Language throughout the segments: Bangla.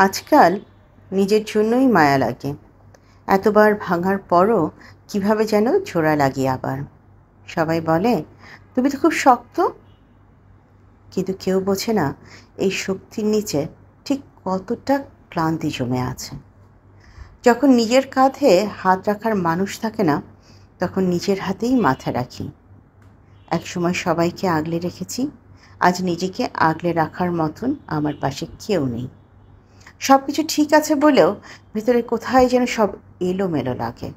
আজকাল নিজের জন্যই মায়া লাগে। এতবার ভাঙার পরও কিভাবে যেন জোড়া লাগে আবার। সবাই বলে, তুমি তো খুব শক্ত। কিন্তু কেউ বোঝে না এই শক্তির নিচে ঠিক কতটা ক্লান্তি জমে আছে। যখন নিজের কাঁধে হাত রাখার মানুষ থাকে না, তখন নিজের হাতেই মাথা রাখি। একসময় সবাইকে আগলে রেখেছি, আজ নিজেকে আগলে রাখার মতন আমার পাশে কেউ নেই। সব কিছু ঠিক আছে বলেও ভিতরে কোথায় যেন সব এলোমেলো লাগে।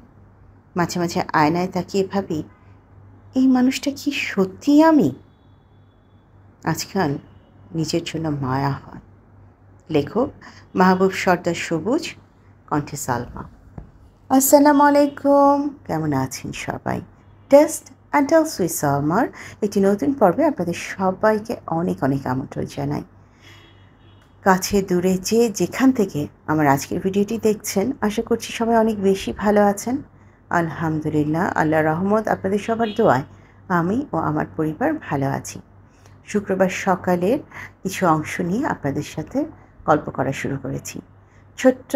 মাঝে মাঝে আয়নায় তাকিয়ে ভাবি, এই মানুষটা কি সত্যিই আমি? আজকাল নিজের জন্য মায়া হয়। লেখক মাহবুব সর্দার সবুজ, কণ্ঠে সালমা। আসসালামু আলাইকুম, কেমন আছেন সবাই? টেস্ট অ্যান্ড টেলস উইথ সালমার একটি নতুন পর্বে আপনাদের সবাইকে অনেক অনেক আমন্ত্রণ জানাই। কাছে দূরে যেখান থেকে আমার আজকের ভিডিওটি দেখছেন, আশা করছি সবাই অনেক বেশি ভালো আছেন। আলহামদুলিল্লাহ, আল্লাহর রহমত, আপনাদের সবার দোয়ায় আমি ও আমার পরিবার ভালো আছি। শুক্রবার সকালের কিছু অংশ নিয়ে আপনাদের সাথে গল্প করা শুরু করেছি। ছোট্ট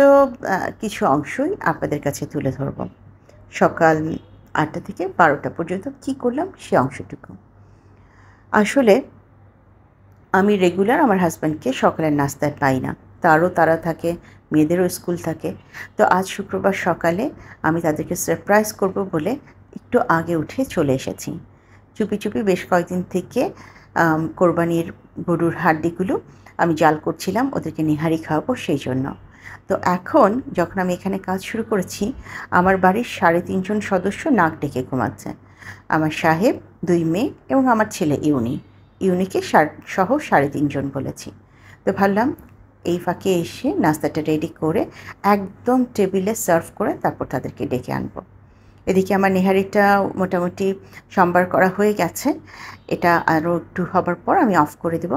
কিছু অংশই আপনাদের কাছে তুলে ধরব। সকাল 8টা থেকে 12টা পর্যন্ত কী করলাম সে অংশটুকু। আসলে আমি রেগুলার আমার হাজব্যান্ডকে সকালের নাস্তায় পাই না, তারও তারা থাকে, মেয়েদেরও স্কুল থাকে। তো আজ শুক্রবার সকালে আমি তাদেরকে সারপ্রাইজ করব বলে একটু আগে উঠে চলে এসেছি। চুপি চুপি বেশ কয়েকদিন থেকে কোরবানির গরুর হাড্ডিগুলো আমি জাল করছিলাম, ওদেরকে নিহারি খাওয়াবো সেই জন্য। তো এখন যখন আমি এখানে কাজ শুরু করেছি, আমার বাড়ির 3.5 জন সদস্য নাক ডেকে ঘুমাচ্ছে। আমার সাহেব, 2 মেয়ে এবং আমার ছেলে ইউনিকে সহ 3.5 জন বলেছি। তো ভাবলাম এই ফাঁকে এসে নাস্তাটা রেডি করে একদম টেবিলে সার্ভ করে তারপর তাদেরকে ডেকে আনবো। এদিকে আমার নেহারিটা মোটামুটি সম্বার করা হয়ে গেছে। এটা আরও একটু হবার পর আমি অফ করে দেব।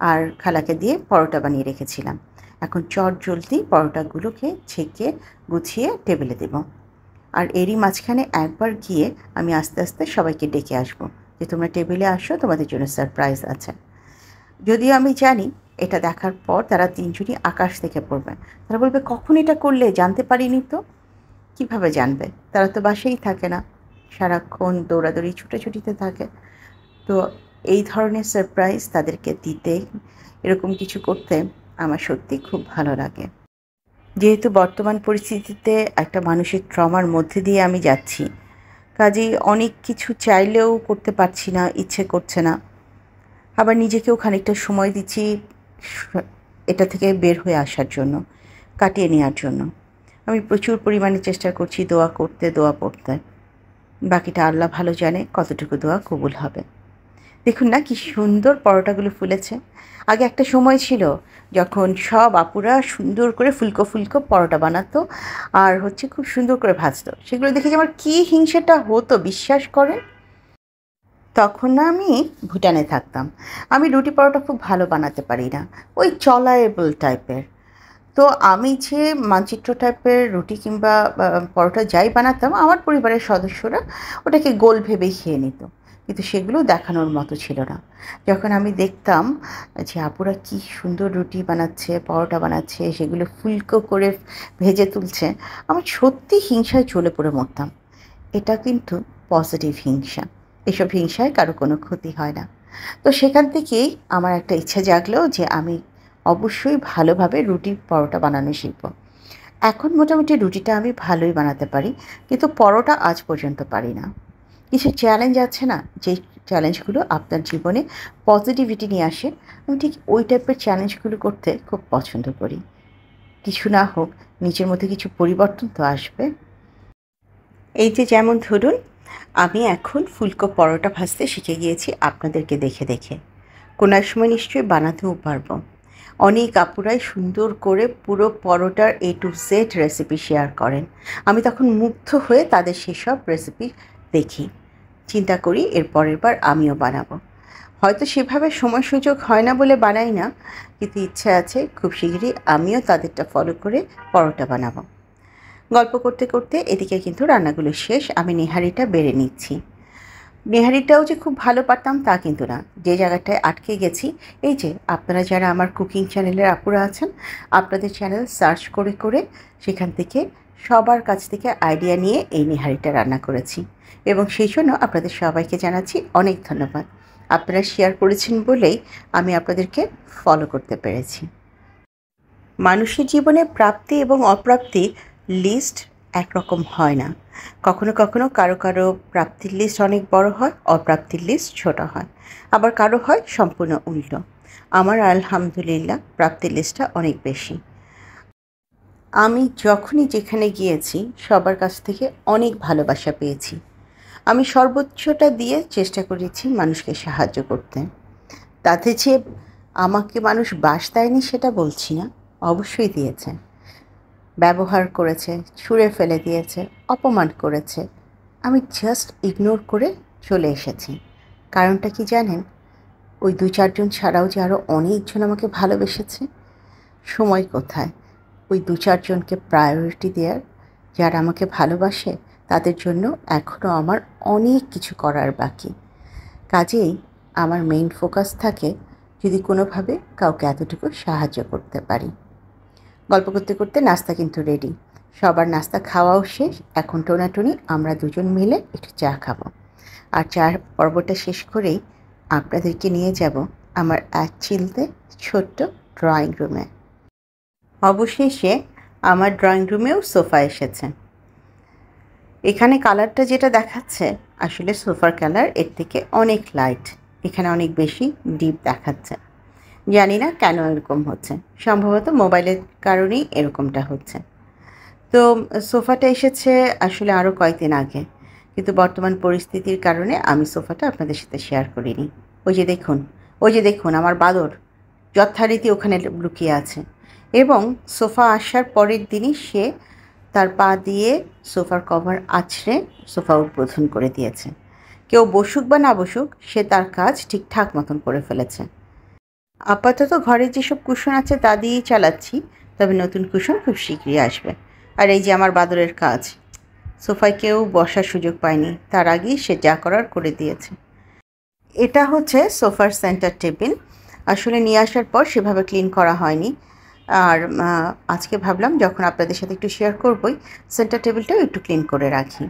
আর খালাকে দিয়ে পরোটা বানিয়ে রেখেছিলাম। এখন চটজলদি পরোটাগুলোকে ছেঁকে গুছিয়ে টেবিলে দেব। আর এরই মাঝখানে একবার গিয়ে আমি আস্তে আস্তে সবাইকে ডেকে আসবো যে তোমরা টেবিলে আসো, তোমাদের জন্য সারপ্রাইজ আছে। যদিও আমি জানি এটা দেখার পর তারা 3 জনই আকাশ থেকে পড়বে। তারা বলবে, কখন এটা করলে, জানতে পারিনি তো। কীভাবে জানবে? তারা তো বাসায় থাকে না, সারাক্ষণ দৌড়াদৌড়ি ছুটোছুটিতে থাকে। তো এই ধরনের সারপ্রাইজ তাদেরকে দিতে, এরকম কিছু করতে আমার সত্যি খুব ভালো লাগে। যেহেতু বর্তমান পরিস্থিতিতে একটা মানসিক ট্রমার মধ্যে দিয়ে আমি যাচ্ছি, কাজেই অনেক কিছু চাইলেও করতে পারছি না, ইচ্ছে করছে না। আবার নিজেকেও খানিকটা সময় দিচ্ছি এটা থেকে বের হয়ে আসার জন্য, কাটিয়ে নেওয়ার জন্য। আমি প্রচুর পরিমাণে চেষ্টা করছি দোয়া করতে, দোয়া পড়তে। বাকিটা আল্লাহ ভালো জানে কতটুকু দোয়া কবুল হবে। দেখুন না কি সুন্দর পরোটাগুলো ফুলেছে। আগে একটা সময় ছিল যখন সব আপুরা সুন্দর করে ফুলকো ফুলকো পরোটা বানাতো আর খুব সুন্দর করে ভাজতো। সেগুলো দেখে যে আমার কী হিংসাটা হতো বিশ্বাস করেন। তখন না আমি ভুটানে থাকতাম। আমি রুটি পরোটা খুব ভালো বানাতে পারি না, ওই চলায়েবল টাইপের। তো আমি যে মানচিত্র টাইপের রুটি কিংবা পরোটা যাই বানাতাম, আমার পরিবারের সদস্যরা ওটাকে গোল ভেবেই খেয়ে নিত। কিন্তু সেগুলো দেখানোর মতো ছিল না। যখন আমি দেখতাম যে আপুরা কী সুন্দর রুটি বানাচ্ছে, পরোটা বানাচ্ছে, সেগুলো ফুলকো করে ভেজে তুলছে, আমার সত্যি হিংসায় জ্বলে পড়ে মরতাম। এটা কিন্তু পজিটিভ হিংসা। এসব হিংসায় কারো কোনো ক্ষতি হয় না। তো সেখান থেকেই আমার একটা ইচ্ছা জাগলো যে আমি অবশ্যই ভালোভাবে রুটি পরোটা বানানো শিখব। এখন মোটামুটি রুটিটা আমি ভালোই বানাতে পারি, কিন্তু পরোটা আজ পর্যন্ত পারি না। কিছু চ্যালেঞ্জ আছে না, যে চ্যালেঞ্জগুলো আপনার জীবনে পজিটিভিটি নিয়ে আসে, আমি ঠিক ওই টাইপের চ্যালেঞ্জগুলো করতে খুব পছন্দ করি। কিছু না হোক, নিজের মধ্যে কিছু পরিবর্তন তো আসবে। এই যে যেমন ধরুন, আমি এখন ফুলকো পরোটা ভাজতে শিখে গিয়েছি আপনাদেরকে দেখে দেখে। কোনো এক সময় নিশ্চয়ই বানাতেও পারবো। অনেক আপুরাই সুন্দর করে পুরো পরোটার A to Z recipe share করেন। আমি তখন মুগ্ধ হয়ে তাদের সেসব রেসিপি দেখি, চিন্তা করি এর পরের বার আমিও বানাবো। হয়তো সেভাবে সময় সুযোগ হয় না বলে বানাই না, কিন্তু ইচ্ছা আছে খুব শীঘ্রই আমিও তাদেরটা ফলো করে পরোটা বানাবো। গল্প করতে করতে এদিকে কিন্তু রান্নাগুলো শেষ, আমি নেহারিটা বেড়ে নিচ্ছি। নেহারিটাও যে খুব ভালো পারতাম তা কিন্তু না। যে জায়গাটায় আটকে গেছি, এই যে আপনারা যারা আমার কুকিং চ্যানেলের আপুরা আছেন, আপনাদের চ্যানেল সার্চ করে করে সেখান থেকে সবার কাছ থেকে আইডিয়া নিয়ে এই নেহারিটা রান্না করেছি এবং সেই জন্য আপনাদের সবাইকে জানাচ্ছি অনেক ধন্যবাদ। আপনারা শেয়ার করেছেন বলেই আমি আপনাদেরকে ফলো করতে পেরেছি। মানুষের জীবনে প্রাপ্তি এবং অপ্রাপ্তির লিস্ট একরকম হয় না। কখনো কখনো কারো কারো প্রাপ্তির লিস্ট অনেক বড় হয়, অপ্রাপ্তির লিস্ট ছোট হয়, আবার কারো হয় সম্পূর্ণ উল্টো। আমার আলহামদুলিল্লাহ প্রাপ্তির লিস্টটা অনেক বেশি। আমি যখনই যেখানে গিয়েছি সবার কাছ থেকে অনেক ভালোবাসা পেয়েছি। আমি সর্বোচ্চটা দিয়ে চেষ্টা করেছি মানুষকে সাহায্য করতে। তাতে যে আমাকে মানুষ বাস দেয়নি সেটা বলছি না, অবশ্যই দিয়েছে। ব্যবহার করেছে, ছুঁড়ে ফেলে দিয়েছে, অপমান করেছে। আমি জাস্ট ইগনোর করে চলে এসেছি। কারণটা কি জানেন? ওই ২-৪ জন ছাড়াও যে আরও অনেকজন আমাকে ভালোবেসেছে। সময় কোথায় ওই ২-৪ জনকে প্রায়োরিটি দেওয়ার? যারা আমাকে ভালোবাসে তাদের জন্য এখনও আমার অনেক কিছু করার বাকি। কাজেই আমার মেইন ফোকাস থাকে যদি কোনোভাবে কাউকে এতটুকু সাহায্য করতে পারি। গল্প করতে করতে নাস্তা কিন্তু রেডি। সবার নাস্তা খাওয়াও শেষ। এখন টোনাটুনি আমরা দুজন মিলে একটু চা খাবো। আর চার পর্বটা শেষ করেই আপনাদেরকে নিয়ে যাব আমার এক চিলতে ছোট্ট ড্রয়িং রুমে। অবশেষে আমার ড্রয়িং রুমেও সোফা এসেছে। এখানে কালারটা যেটা দেখাচ্ছে আসলে সোফার কালার এর থেকে অনেক লাইট, এখানে অনেক বেশি ডিপ দেখাচ্ছে। জানি না কেন এরকম হচ্ছে, সম্ভবত মোবাইলের কারণেই এরকমটা হচ্ছে। তো সোফাটা এসেছে আসলে আরও কয়েকদিন আগে, কিন্তু বর্তমান পরিস্থিতির কারণে আমি সোফাটা আপনাদের সাথে শেয়ার করিনি। ওই যে দেখুন আমার বাদর যথারীতি ওখানে লুকিয়ে আছে এবং সোফা আসার পরের দিনই সে তার পা দিয়ে সোফার কভার আছড়ে সোফা উদ্বোধন করে দিয়েছে। কেউ বসুক বা না বসুক সে তার কাজ ঠিকঠাক মতন করে ফেলেছে। আপাতত ঘরে যেসব কুশন আছে তা দিয়েই চালাচ্ছি, তবে নতুন কুশন খুব শীঘ্রই আসবে। আর এই যে আমার বাদরের কাজ, সোফায় কেউ বসার সুযোগ পায়নি, তার আগেই সে যা করার করে দিয়েছে। এটা হচ্ছে সোফার সেন্টার টেবিল। আসলে নিয়ে আসার পর সেভাবে ক্লিন করা হয়নি, আর আজকে ভাবলাম যখন আপনাদের সাথে একটু শেয়ার করবই, সেন্টার টেবিলটাও একটু ক্লিন করে রাখি।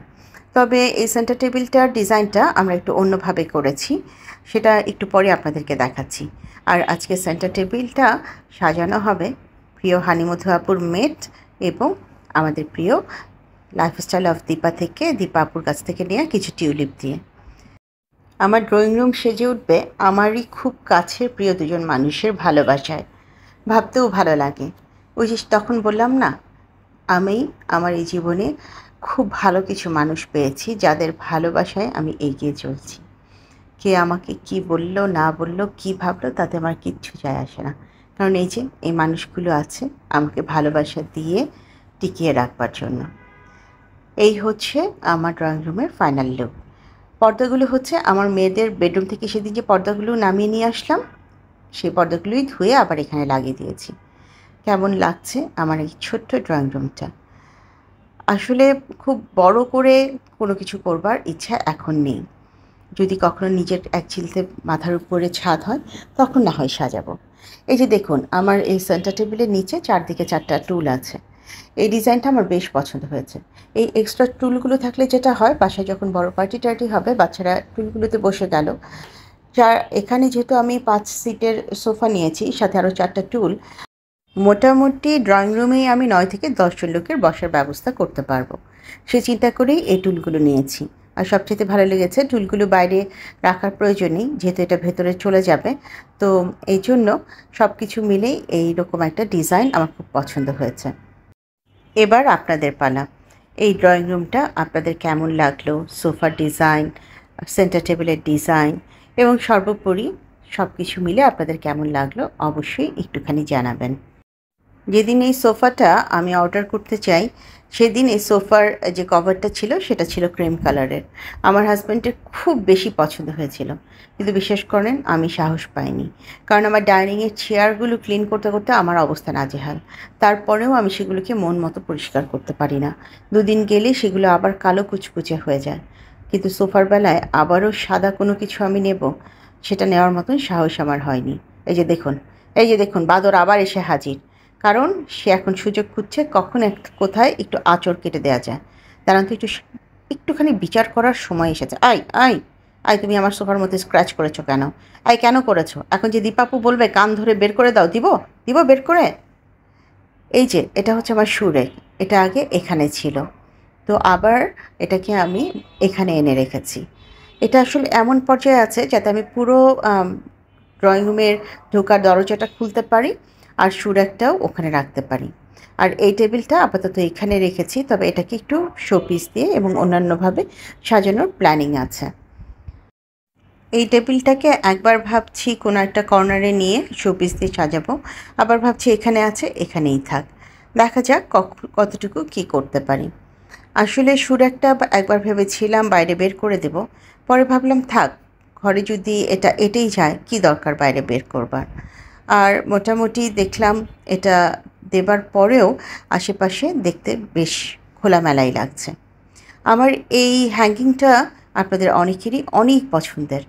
তবে এই সেন্টার টেবিলটার ডিজাইনটা আমরা একটু অন্যভাবে করেছি, সেটা একটু পরে আপনাদেরকে দেখাচ্ছি। আর আজকে সেন্টার টেবিলটা সাজানো হবে প্রিয় হানিমধু আপুর মেট এবং আমাদের প্রিয় লাইফস্টাইল অফ দীপা থেকে, দীপা আপুর কাছ থেকে নেওয়া কিছু টিউলিপ দিয়ে। আমার ড্রয়িং রুম সেজে উঠবে আমারই খুব কাছের প্রিয় দুজন মানুষের ভালোবাসায়। ভাবতেও ভালো লাগে। ওই যে তখন বললাম না, আমি আমার এই জীবনে খুব ভালো কিছু মানুষ পেয়েছি যাদের ভালোবাসায় আমি এগিয়ে চলছি। কে আমাকে কি বলল না বলল, কি ভাবলো, তাতে আমার কিচ্ছু যায় আসে না। কারণ এই যে এই মানুষগুলো আছে আমাকে ভালোবাসা দিয়ে টিকিয়ে রাখবার জন্য। এই হচ্ছে আমার ড্রয়িং রুমের ফাইনাল লুক। পর্দাগুলো হচ্ছে আমার মেয়েদের বেডরুম থেকে সেদিন যে পর্দাগুলো নামিয়ে নিয়ে আসলাম, সেই পর্দাগুলোই ধুয়ে আবার এখানে লাগিয়ে দিয়েছি। কেমন লাগছে আমার এই ছোট্ট ড্রয়িং রুমটা? আসলে খুব বড় করে কোনো কিছু করবার ইচ্ছা এখন নেই। যদি কখনো নিজের এক চিলতে মাথার উপরে ছাদ হয় তখন না হয় সাজাবো। এই যে দেখুন আমার এই সেন্টার টেবিলের নিচে চারদিকে 4টা টুল আছে। এই ডিজাইনটা আমার বেশ পছন্দ হয়েছে। এই এক্সট্রা টুলগুলো থাকলে যেটা হয়, বাসায় যখন বড় পার্টি টার্টি হবে বাচ্চারা টুলগুলোতে বসে গেল। এখানে যেহেতু আমি 5 সিটের সোফা নিয়েছি, সাথে আরও 4টা টুল, মোটামুটি ড্রয়িং রুমেই আমি 9 থেকে 10 জন লোকের বসার ব্যবস্থা করতে পারবো। সে চিন্তা করেই এই টুলগুলো নিয়েছি। আর সবচেয়ে ভালো লেগেছে টুলগুলো বাইরে রাখার প্রয়োজন নেই, যেহেতু এটা ভেতরে চলে যাবে। তো এই জন্য সব কিছু মিলেই এইরকম একটা ডিজাইন আমার খুব পছন্দ হয়েছে। এবার আপনাদের পালা। এই ড্রয়িং রুমটা আপনাদের কেমন লাগলো? সোফার ডিজাইন, সেন্টার টেবিলের ডিজাইন এবং সর্বোপরি সব কিছু মিলে আপনাদের কেমন লাগলো অবশ্যই একটুখানি জানাবেন। যেদিন এই সোফাটা আমি অর্ডার করতে চাই সেদিন এই সোফার যে কভারটা ছিল সেটা ছিল ক্রিম কালারের। আমার হাজব্যান্ডের খুব বেশি পছন্দ হয়েছিল, কিন্তু বিশ্বাস করেন আমি সাহস পাইনি, কারণ আমার ডাইনিংয়ের চেয়ারগুলো ক্লিন করতে করতে আমার অবস্থা নাজেহাল। তারপরেও আমি সেগুলোকে মন মতো পরিষ্কার করতে পারি না। 2 দিন গেলেই সেগুলো আবার কালো কুচকুচে হয়ে যায়। কিন্তু সোফার বেলায় আবারও সাদা কোনো কিছু আমি নেব, সেটা নেওয়ার মতন সাহস আমার হয়নি। এই যে দেখুন বাদর আবার এসে হাজির। কারণ সে এখন সুযোগ খুঁজছে কখন কোথায় একটু আঁচড় কেটে দেওয়া যায়। দাঁড়ান তো একটুখানি বিচার করার সময় এসেছে। আয় আয় আয়, তুমি আমার সোফার মধ্যে স্ক্র্যাচ করেছো কেন? আয়, কেন করেছো? এখন যে দীপাপু বলবে কান ধরে বের করে দাও, দিব বের করে। এই যে এটা হচ্ছে আমার সুরেক, এটা আগে এখানে ছিল, তো আবার এটাকে আমি এখানে এনে রেখেছি। এটা আসলে এমন পর্যায়ে আছে যাতে আমি পুরো ড্রয়িং রুমের ঢোকার দরজাটা খুলতে পারি আর সুরেকটাও ওখানে রাখতে পারি। আর এই টেবিলটা আপাতত এখানে রেখেছি, তবে এটাকে একটু শোপিস দিয়ে এবং অন্যান্যভাবে সাজানোর প্ল্যানিং আছে। এই টেবিলটাকে একবার ভাবছি কোনো একটা কর্নারে নিয়ে শোপিস দিয়ে সাজাবো, আবার ভাবছি এখানে আছে এখানেই থাক, দেখা যাক কতটুকু কি করতে পারি। আসলে সুরেকটা একবার ভেবেছিলাম বাইরে বের করে দেব, পরে ভাবলাম থাক, ঘরে যদি এটা এটেই যায় কি দরকার বাইরে বের করবার। আর মোটামুটি দেখলাম এটা দেবার পরেও আশেপাশে দেখতে বেশ খোলামেলাই লাগছে। আমার এই হ্যাঙ্গিংটা আপনাদের অনেকেরই অনেক পছন্দের।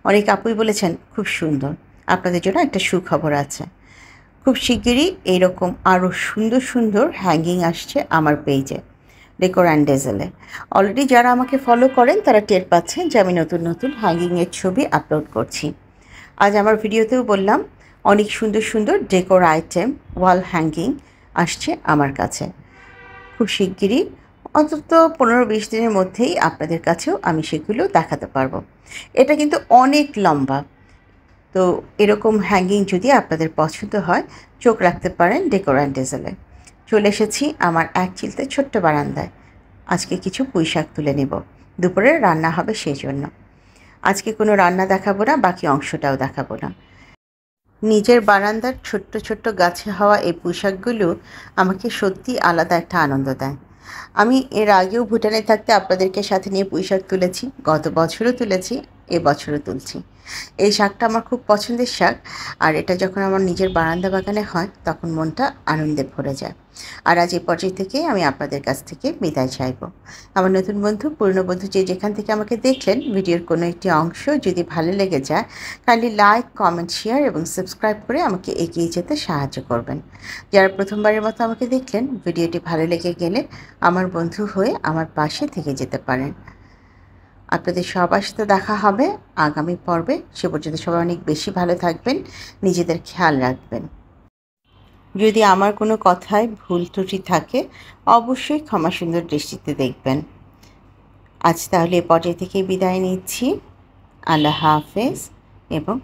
অনেক আপুই বলেছেন খুব সুন্দর। আপনাদের জন্য একটা সুখবর আছে, খুব শিগগিরই এইরকম আরও সুন্দর সুন্দর হ্যাঙ্গিং আসছে আমার পেজে, ডেকোর অ্যান্ড ডেজেলে। অলরেডি যারা আমাকে ফলো করেন তারা টের পাচ্ছেন যে আমি নতুন নতুন হ্যাঙ্গিংয়ের ছবি আপলোড করছি। আজ আমার ভিডিওতেও বললাম অনেক সুন্দর সুন্দর ডেকোর আইটেম, ওয়াল হ্যাঙ্গিং আসছে আমার কাছে। খুব শিগগিরই, অন্তত 15-20 দিনের মধ্যেই আপনাদের কাছেও আমি সেগুলো দেখাতে পারবো। এটা কিন্তু অনেক লম্বা, তো এরকম হ্যাঙ্গিং যদি আপনাদের পছন্দ হয় চোখ রাখতে পারেন ডেকোর অ্যান্ড ডেজেলে। চলে এসেছি আমার এক চিলতে ছোট্ট বারান্দায়। আজকে কিছু পুঁইশাক তুলে নেব, দুপুরে রান্না হবে সেই জন্য। আজকে কোনো রান্না দেখাবো না, বাকি অংশটাও দেখাবো না। নিজের বারান্দার ছোট্ট ছোট্ট গাছে হওয়া এই পুঁইশাকগুলো আমাকে সত্যি আলাদা একটা আনন্দ দেয়। আমি এর আগেও ভুটানে থাকতে আপনাদেরকে সাথে নিয়ে পুঁইশাক তুলেছি, গত বছরও তুলেছি, এবছরও তুলছি। এই শাকটা আমার খুব পছন্দের শাক, আর এটা যখন আমার নিজের বারান্দা বাগানে হয় তখন মনটা আনন্দে ভরে যায়। আর আজ এই পর্যায় থেকে আমি আপনাদের কাছ থেকে বিদায় চাইব। আমার নতুন বন্ধু, পুরনো বন্ধু, যে যেখান থেকে আমাকে দেখলেন, ভিডিওর কোনো একটি অংশ যদি ভালো লেগে যায় কাইন্ডলি লাইক, কমেন্ট, শেয়ার এবং সাবস্ক্রাইব করে আমাকে এগিয়ে যেতে সাহায্য করবেন। যারা প্রথমবারের মতো আমাকে দেখলেন, ভিডিওটি ভালো লেগে গেলে আমার বন্ধু হয়ে আমার পাশে থেকে যেতে পারেন। আপনাদের সবার সাথে দেখা হবে আগামী পর্বে। সে পর্যন্ত সবাই অনেক বেশি ভালো থাকবেন, নিজেদের খেয়াল রাখবেন। যদি আমার কোনো কথায় ভুল ত্রুটি থাকে অবশ্যই ক্ষমা সুন্দর দৃষ্টিতে দেখবেন। আজ তাহলে এ পর্যায় থেকে বিদায় নিচ্ছি। আল্লাহ হাফেজ এবং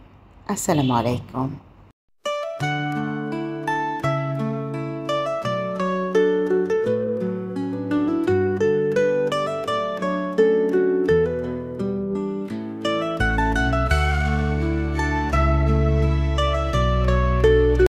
আসসালামু আলাইকুম।